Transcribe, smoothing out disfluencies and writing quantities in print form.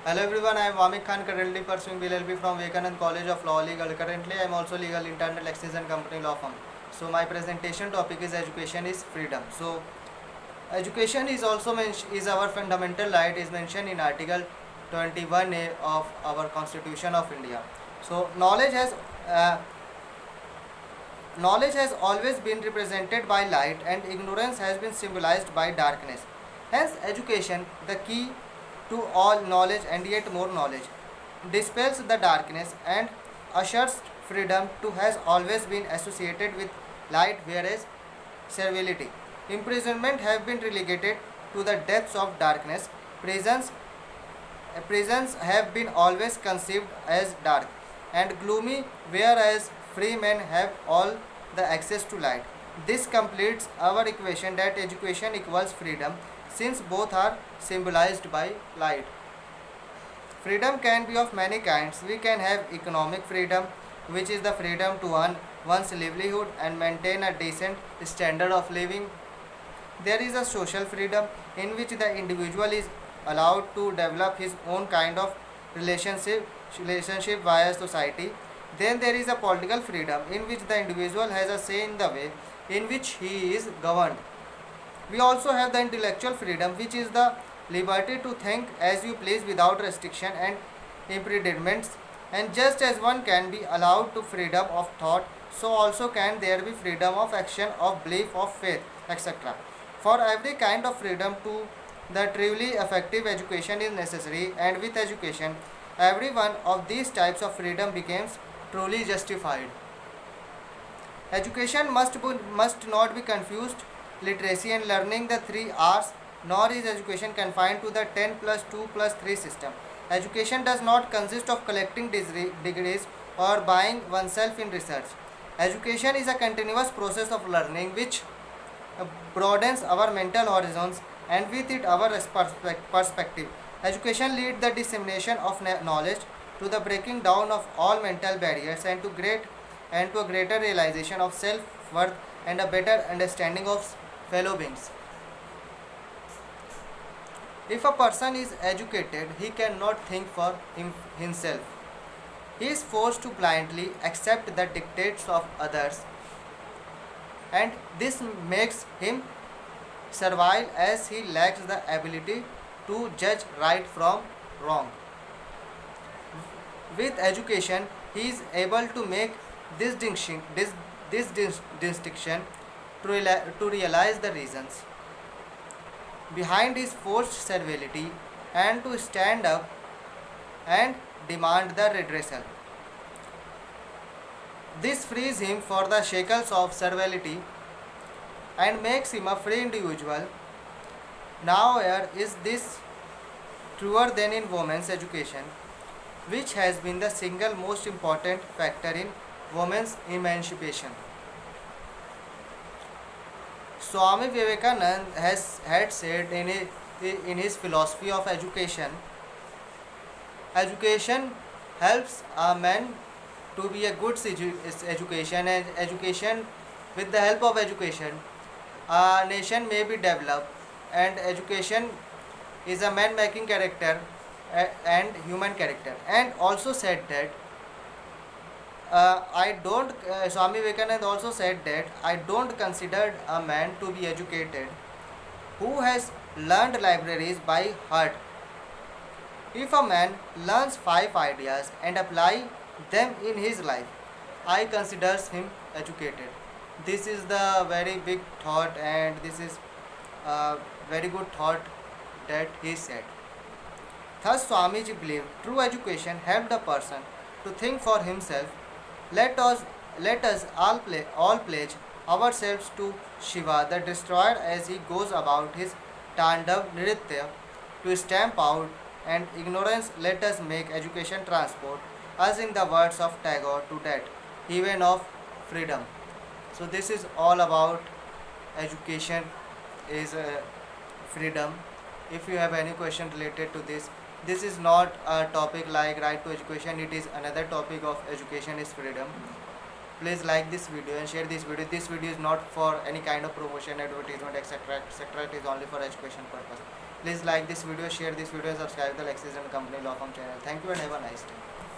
Hello everyone, I am Vamik Khan, currently pursuing BLLB from Vivekanand College of Law Legal. Currently, I am also legal internal access and company law firm. So my presentation topic is education is freedom. So education is also is our fundamental right is mentioned in Article 21A of our Constitution of India. So uh, knowledge has always been represented by light and ignorance has been symbolized by darkness. Hence, education, the key to all knowledge and yet more knowledge, dispels the darkness and ushers freedom to has always been associated with light, whereas servility, imprisonment have been relegated to the depths of darkness. Prisons have been always conceived as dark and gloomy, whereas free men have all the access to light. This completes our equation that education equals freedom, since both are symbolized by light. Freedom can be of many kinds. We can have economic freedom, which is the freedom to earn one's livelihood and maintain a decent standard of living. There is a social freedom in which the individual is allowed to develop his own kind of relationship via society. Then there is a political freedom in which the individual has a say in the way in which he is governed. We also have the intellectual freedom, which is the liberty to think as you please without restriction and impediments. And just as one can be allowed to freedom of thought, so also can there be freedom of action, of belief, of faith, etc. For every kind of freedom to the truly effective education is necessary, and with education, every one of these types of freedom becomes truly justified. Education must not be confused literacy and learning the 3 R's, nor is education confined to the 10 plus 2 plus 3 system. Education does not consist of collecting degrees or buying oneself in research. Education is a continuous process of learning which broadens our mental horizons and with it our perspective. Education leads the dissemination of knowledge to the breaking down of all mental barriers and to a greater realization of self-worth and a better understanding of fellow beings. If a person is educated, he cannot think for himself. He is forced to blindly accept the dictates of others, and this makes him servile as he lacks the ability to judge right from wrong. With education, he is able to make this distinction to realize the reasons behind his forced servility and to stand up and demand the redressal. This frees him for the shackles of servility and makes him a free individual. Nowhere is this truer than in women's education, which has been the single most important factor in women's emancipation. Swami Vivekananda had said in his philosophy of education, education helps a man to be a good education, and education, with the help of education, a nation may be developed, and education is a man making character and human character. And also said that I don't. Swami Vivekananda also said that I don't consider a man to be educated who has learned libraries by heart. If a man learns 5 ideas and apply them in his life, I considers him educated. This is the very big thought, and this is a very good thought that he said. Thus, Swamiji believed true education helped a person to think for himself. Let us all pledge ourselves to Shiva, the destroyer, as he goes about his Tandav Nritya to stamp out and ignorance. Let us make education transport us, in the words of Tagore, to that haven of freedom. So this is all about education is freedom. If you have any question related to this is not a topic like right to education, it is another topic of education is freedom. Please like this video and share this video. This video is not for any kind of promotion, advertisement, etc., etc. It is only for education purpose. Please like this video, share this video, subscribe the Lexis and Company Law Firm channel. Thank you and have a nice day.